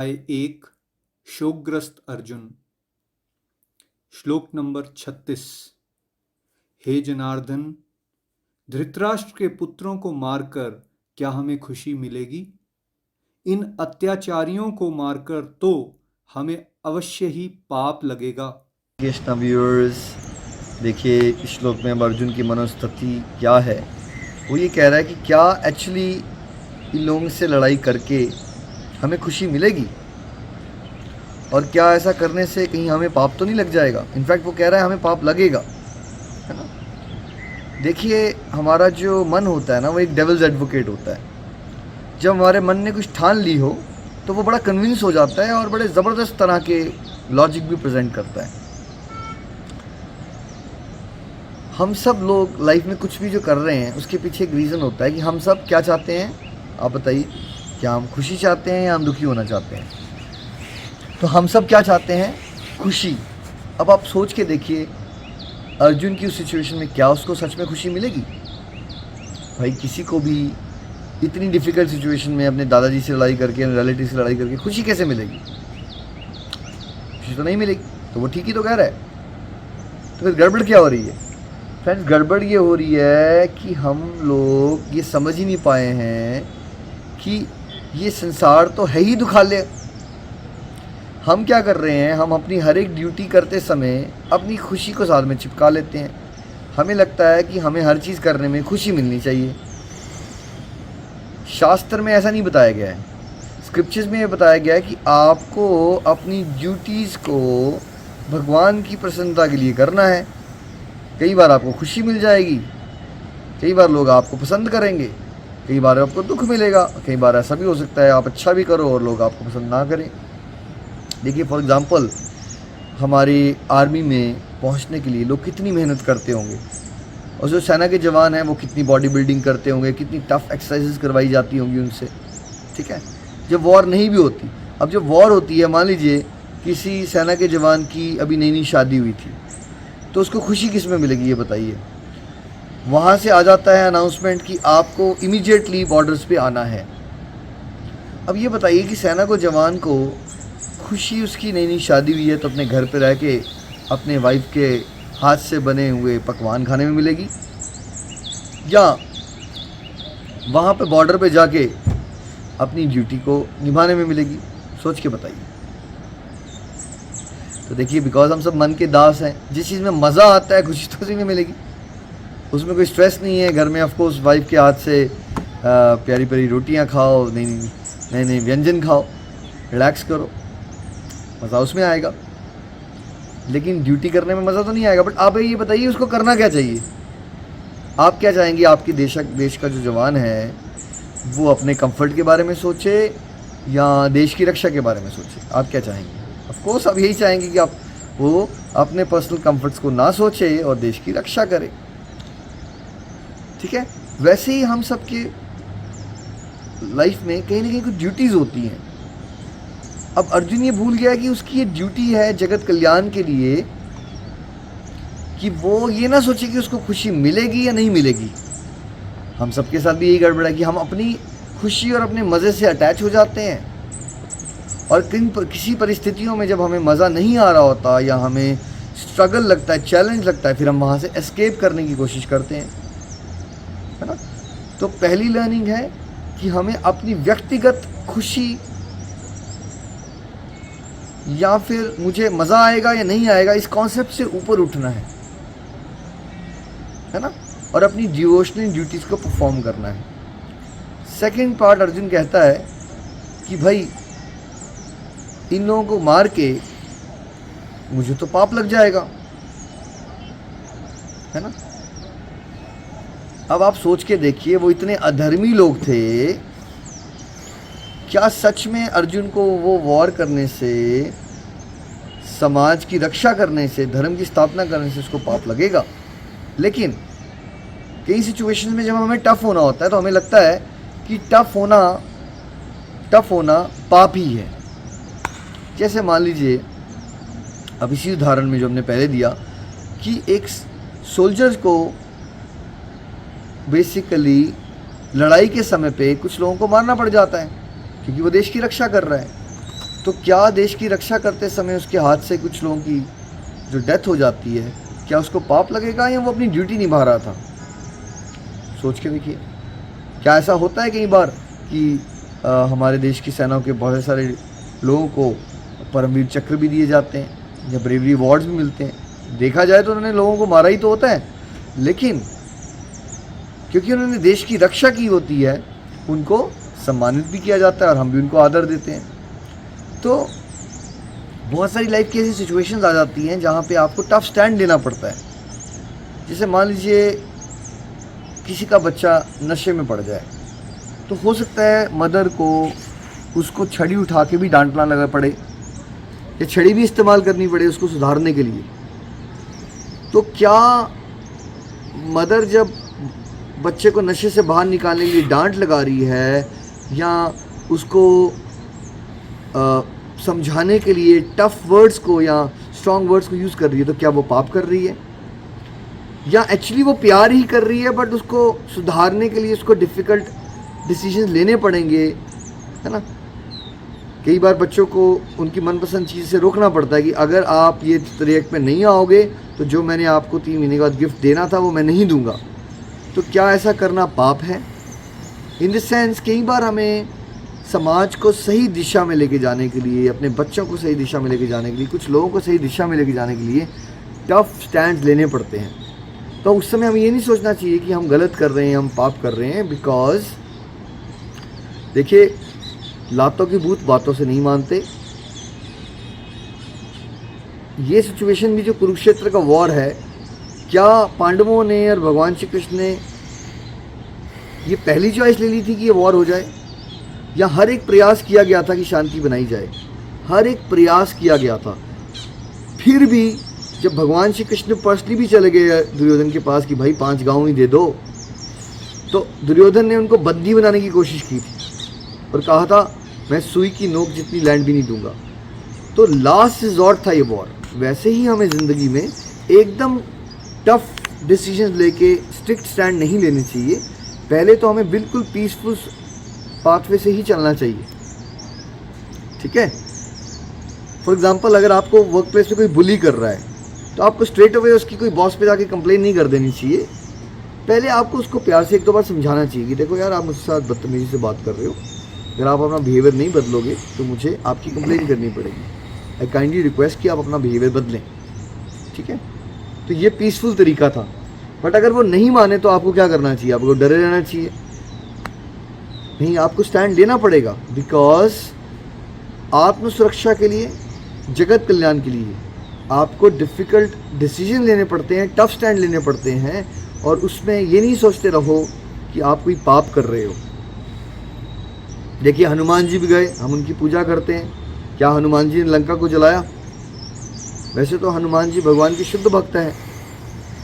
अध्याय 1 शोकग्रस्त अर्जुन। श्लोक नंबर 36। हे जनार्दन, धृतराष्ट्र के पुत्रों को मारकर क्या हमें खुशी मिलेगी? इन अत्याचारियों को मारकर तो हमें अवश्य ही पाप लगेगा। कृष्णा व्यूअर्स, देखिए इस श्लोक में अब अर्जुन की मनोस्थिति क्या है। वो ये कह रहा है कि क्या एक्चुअली इन लोगों से लड़ाई करके हमें खुशी मिलेगी, और क्या ऐसा करने से कहीं हमें पाप तो नहीं लग जाएगा। इनफैक्ट वो कह रहा है हमें पाप लगेगा, है ना। देखिए हमारा जो मन होता है ना, वो एक डेविल्स एडवोकेट होता है। जब हमारे मन ने कुछ ठान ली हो तो वो बड़ा कन्विंस हो जाता है और बड़े ज़बरदस्त तरह के लॉजिक भी प्रेजेंट करता है। हम सब लोग लाइफ में कुछ भी जो कर रहे हैं उसके पीछे एक रीज़न होता है कि हम सब क्या चाहते हैं। आप बताइए, क्या हम खुशी चाहते हैं या हम दुखी होना चाहते हैं? तो हम सब क्या चाहते हैं? खुशी। अब आप सोच के देखिए, अर्जुन की उस सिचुएशन में क्या उसको सच में खुशी मिलेगी? भाई किसी को भी इतनी डिफ़िकल्ट सिचुएशन में अपने दादाजी से लड़ाई करके, अपने रिलेटिव से लड़ाई करके खुशी कैसे मिलेगी? खुशी तो नहीं मिलेगी। तो वो ठीक ही तो कह रहा है। तो फिर गड़बड़ क्या हो रही है? फ्रेंड्स, गड़बड़ ये हो रही है कि हम लोग ये समझ ही नहीं पाए हैं कि ये संसार तो है ही दुखालय। हम क्या कर रहे हैं, हम अपनी हर एक ड्यूटी करते समय अपनी खुशी को साथ में चिपका लेते हैं। हमें लगता है कि हमें हर चीज़ करने में खुशी मिलनी चाहिए। शास्त्र में ऐसा नहीं बताया गया है। स्क्रिप्चर्स में ये बताया गया है कि आपको अपनी ड्यूटीज़ को भगवान की प्रसन्नता के लिए करना है। कई बार आपको खुशी मिल जाएगी, कई बार लोग आपको पसंद करेंगे, कई बार आपको दुख मिलेगा, कई बार ऐसा भी हो सकता है आप अच्छा भी करो और लोग आपको पसंद ना करें। देखिए फॉर एग्ज़ाम्पल, हमारी आर्मी में पहुंचने के लिए लोग कितनी मेहनत करते होंगे, और जो सेना के जवान हैं वो कितनी बॉडी बिल्डिंग करते होंगे, कितनी टफ एक्सरसाइजेस करवाई जाती होंगी उनसे, ठीक है। जब वॉर नहीं भी होती, अब जब वॉर होती है, मान लीजिए किसी सेना के जवान की अभी नई नई शादी हुई थी, तो उसको खुशी किस में मिलेगी ये बताइए? वहाँ से आ जाता है अनाउंसमेंट कि आपको इमीडिएटली बॉर्डर्स पे आना है। अब ये बताइए कि सेना को जवान को खुशी उसकी नई नई शादी हुई है तो अपने घर पे रह के अपने वाइफ के हाथ से बने हुए पकवान खाने में मिलेगी, या वहाँ पे बॉर्डर पे जाके अपनी ड्यूटी को निभाने में मिलेगी? सोच के बताइए। तो देखिए, बिकॉज हम सब मन के दास हैं, जिस चीज़ में मज़ा आता है खुशी तो उसी में मिलेगी। उसमें कोई स्ट्रेस नहीं है। घर में ऑफकोर्स वाइफ के हाथ से प्यारी प्यारी रोटियां खाओ, नई नई व्यंजन खाओ, रिलैक्स करो, मज़ा उसमें आएगा। लेकिन ड्यूटी करने में मज़ा तो नहीं आएगा। बट आप ये बताइए उसको करना क्या चाहिए? आप क्या चाहेंगे आपकी देश का जो जवान है वो अपने कंफर्ट के बारे में सोचे या देश की रक्षा के बारे में सोचे? आप क्या चाहेंगे? ऑफकोर्स आप यही चाहेंगे कि आप वो अपने पर्सनल कंफर्ट्स को ना सोचे और देश की रक्षा करे, ठीक है। वैसे ही हम सब के लाइफ में कहीं ना कहीं कुछ ड्यूटीज़ होती हैं। अब अर्जुन ये भूल गया कि उसकी ये ड्यूटी है जगत कल्याण के लिए, कि वो ये ना सोचे कि उसको खुशी मिलेगी या नहीं मिलेगी। हम सबके साथ भी यही गड़बड़ है कि हम अपनी खुशी और अपने मज़े से अटैच हो जाते हैं, और किसी परिस्थितियों में जब हमें मज़ा नहीं आ रहा होता या हमें स्ट्रगल लगता है, चैलेंज लगता है, फिर हम वहाँ से एस्केप करने की कोशिश करते हैं, है ना। तो पहली लर्निंग है कि हमें अपनी व्यक्तिगत खुशी या फिर मुझे मज़ा आएगा या नहीं आएगा इस कॉन्सेप्ट से ऊपर उठना है ना, और अपनी डिवोशनल ड्यूटीज़ को परफॉर्म करना है। सेकंड पार्ट अर्जुन कहता है कि भाई इन लोगों को मार के मुझे तो पाप लग जाएगा, है ना। अब आप सोच के देखिए, वो इतने अधर्मी लोग थे, क्या सच में अर्जुन को वो वॉर करने से, समाज की रक्षा करने से, धर्म की स्थापना करने से उसको पाप लगेगा? लेकिन कई सिचुएशंस में जब हमें टफ होना होता है तो हमें लगता है कि टफ होना पाप ही है। जैसे मान लीजिए, अब इसी उदाहरण में जो हमने पहले दिया कि एक सोल्जर्स को बेसिकली लड़ाई के समय पे कुछ लोगों को मारना पड़ जाता है क्योंकि वो देश की रक्षा कर रहा है। तो क्या देश की रक्षा करते समय उसके हाथ से कुछ लोगों की जो डेथ हो जाती है, क्या उसको पाप लगेगा या वो अपनी ड्यूटी निभा रहा था? सोच के देखिए। क्या ऐसा होता है कई बार कि हमारे देश की सेनाओं के बहुत सारे लोगों को परमवीर चक्र भी दिए जाते हैं या ब्रेवरी अवार्ड्स भी मिलते हैं। देखा जाए तो उन्होंने लोगों को मारा ही तो होता है, लेकिन क्योंकि उन्होंने देश की रक्षा की होती है उनको सम्मानित भी किया जाता है और हम भी उनको आदर देते हैं। तो बहुत सारी लाइफ की ऐसी सिचुएशंस आ जाती हैं जहाँ पे आपको टफ स्टैंड लेना पड़ता है। जैसे मान लीजिए किसी का बच्चा नशे में पड़ जाए, तो हो सकता है मदर को उसको छड़ी उठा के भी डांटना लगा पड़े या छड़ी भी इस्तेमाल करनी पड़े उसको सुधारने के लिए। तो क्या मदर जब बच्चे को नशे से बाहर निकालने के लिए डांट लगा रही है या उसको समझाने के लिए टफ वर्ड्स को या स्ट्रॉन्ग वर्ड्स को यूज़ कर रही है, तो क्या वो पाप कर रही है? या एक्चुअली वो प्यार ही कर रही है, बट उसको सुधारने के लिए उसको डिफ़िकल्ट डिसीजन लेने पड़ेंगे, है ना? कई बार बच्चों को उनकी मनपसंद चीज़ से रोकना पड़ता है कि अगर आप ये रिएक्ट में नहीं आओगे तो जो मैंने आपको 3 महीने के बाद गिफ्ट देना था वो मैं नहीं दूंगा। तो क्या ऐसा करना पाप है? इन द सेंस कई बार हमें समाज को सही दिशा में लेके जाने के लिए, अपने बच्चों को सही दिशा में लेके जाने के लिए, कुछ लोगों को सही दिशा में लेके जाने के लिए टफ स्टैंड लेने पड़ते हैं। तो उस समय हमें ये नहीं सोचना चाहिए कि हम गलत कर रहे हैं, हम पाप कर रहे हैं। बिकॉज देखिए, लातों की भूत बातों से नहीं मानते। ये सिचुएशन भी जो कुरुक्षेत्र का वॉर है, क्या पांडवों ने और भगवान श्री कृष्ण ने ये पहली चॉइस ले ली थी कि ये वॉर हो जाए, या हर एक प्रयास किया गया था कि शांति बनाई जाए? हर एक प्रयास किया गया था। फिर भी जब भगवान श्री कृष्ण पर्सनली भी चले गए दुर्योधन के पास कि भाई 5 गांव ही दे दो, तो दुर्योधन ने उनको बंदी बनाने की कोशिश की थी और कहा था मैं सुई की नोक जितनी लैंड भी नहीं दूंगा। तो लास्ट रिजॉर्ट था ये वॉर। वैसे ही हमें ज़िंदगी में एकदम टफ डिसीजन लेके स्ट्रिक्ट स्टैंड नहीं लेने चाहिए। पहले तो हमें बिल्कुल पीसफुल पाथवे से ही चलना चाहिए, ठीक है? फॉर एग्जांपल, अगर आपको वर्क प्लेस में कोई बुली कर रहा है तो आपको स्ट्रेट अवे उसकी कोई बॉस पे जाके कंप्लेन नहीं कर देनी चाहिए। पहले आपको उसको प्यार से 1-2 बार समझाना चाहिए कि देखो यार, आप मुझसे साथ बदतमीजी से बात कर रहे हो, अगर आप अपना बिहेवियर नहीं बदलोगे तो मुझे आपकी कंप्लेन करनी पड़ेगी। आई काइंडली रिक्वेस्ट कि आप अपना बिहेवियर बदलें, ठीक है? तो ये पीसफुल तरीका था। बट अगर वो नहीं माने तो आपको क्या करना चाहिए? आपको डरे रहना चाहिए? नहीं, आपको स्टैंड लेना पड़ेगा। बिकॉज आत्म सुरक्षा के लिए, जगत कल्याण के लिए आपको डिफ़िकल्ट डिसीजन लेने पड़ते हैं, टफ स्टैंड लेने पड़ते हैं। और उसमें ये नहीं सोचते रहो कि आप कोई पाप कर रहे हो। देखिए, हनुमान जी भी गए, हम उनकी पूजा करते हैं। क्या हनुमान जी ने लंका को जलाया? वैसे तो हनुमान जी भगवान के शुद्ध भक्त हैं,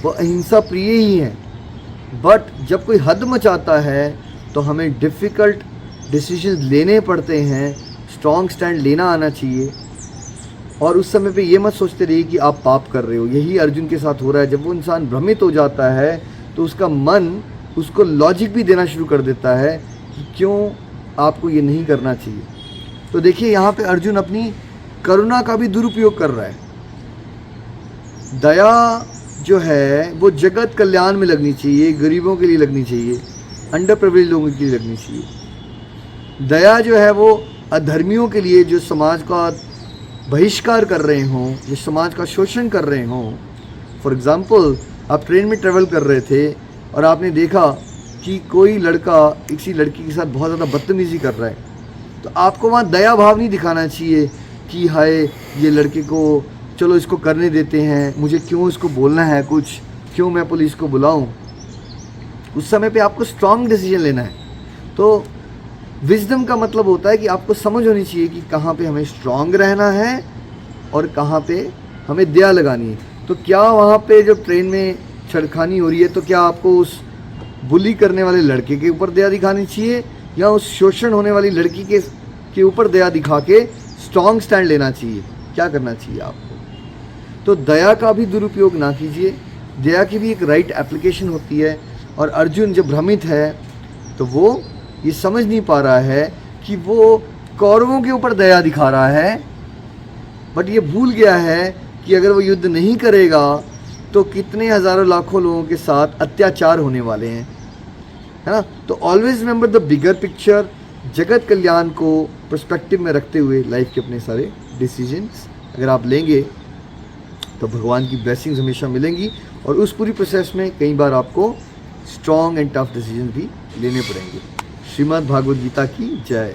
वो अहिंसा प्रिय ही हैं। बट जब कोई हद मचाता है तो हमें डिफ़िकल्ट डिसीजन लेने पड़ते हैं, स्ट्रॉन्ग स्टैंड लेना आना चाहिए। और उस समय पे ये मत सोचते रहिए कि आप पाप कर रहे हो। यही अर्जुन के साथ हो रहा है। जब वो इंसान भ्रमित हो जाता है तो उसका मन उसको लॉजिक भी देना शुरू कर देता है कि क्यों आपको ये नहीं करना चाहिए। तो देखिए, यहाँ पे अर्जुन अपनी करुणा का भी दुरुपयोग कर रहा है। दया जो है वो जगत कल्याण में लगनी चाहिए, गरीबों के लिए लगनी चाहिए, अंडर प्रिविलेज लोगों के लिए लगनी चाहिए। दया जो है वो अधर्मियों के लिए, जो समाज का बहिष्कार कर रहे हों, जो समाज का शोषण कर रहे हों। फॉर एग्ज़ाम्पल, आप ट्रेन में ट्रेवल कर रहे थे और आपने देखा कि कोई लड़का किसी लड़की के साथ बहुत ज़्यादा बदतमीज़ी कर रहा है, तो आपको वहाँ दया भाव नहीं दिखाना चाहिए कि हाय ये लड़के को, चलो इसको करने देते हैं, मुझे क्यों इसको बोलना है कुछ, क्यों मैं पुलिस को बुलाऊं। उस समय पे आपको स्ट्रॉन्ग डिसीजन लेना है। तो विजडम का मतलब होता है कि आपको समझ होनी चाहिए कि कहाँ पे हमें स्ट्रॉन्ग रहना है और कहाँ पे हमें दया लगानी है। तो क्या वहाँ पे जब ट्रेन में छेड़खानी हो रही है तो क्या आपको उस बुली करने वाले लड़के के ऊपर दया दिखानी चाहिए या उस शोषण होने वाली लड़की के ऊपर दया दिखा के स्ट्रॉन्ग स्टैंड लेना चाहिए? क्या करना चाहिए आपको? तो दया का भी दुरुपयोग ना कीजिए। दया की भी एक राइट एप्लीकेशन होती है। और अर्जुन जब भ्रमित है तो वो ये समझ नहीं पा रहा है कि वो कौरवों के ऊपर दया दिखा रहा है, बट ये भूल गया है कि अगर वो युद्ध नहीं करेगा तो कितने हज़ारों लाखों लोगों के साथ अत्याचार होने वाले हैं, है ना। तो always remember the bigger picture, जगत कल्याण को पर्सपेक्टिव में रखते हुए लाइफ के अपने सारे डिसीजंस अगर आप लेंगे तो भगवान की ब्लेसिंग्स हमेशा मिलेंगी। और उस पूरी प्रोसेस में कई बार आपको स्ट्रॉन्ग एंड टफ डिसीजन भी लेने पड़ेंगे। श्रीमद् भागवत गीता की जय।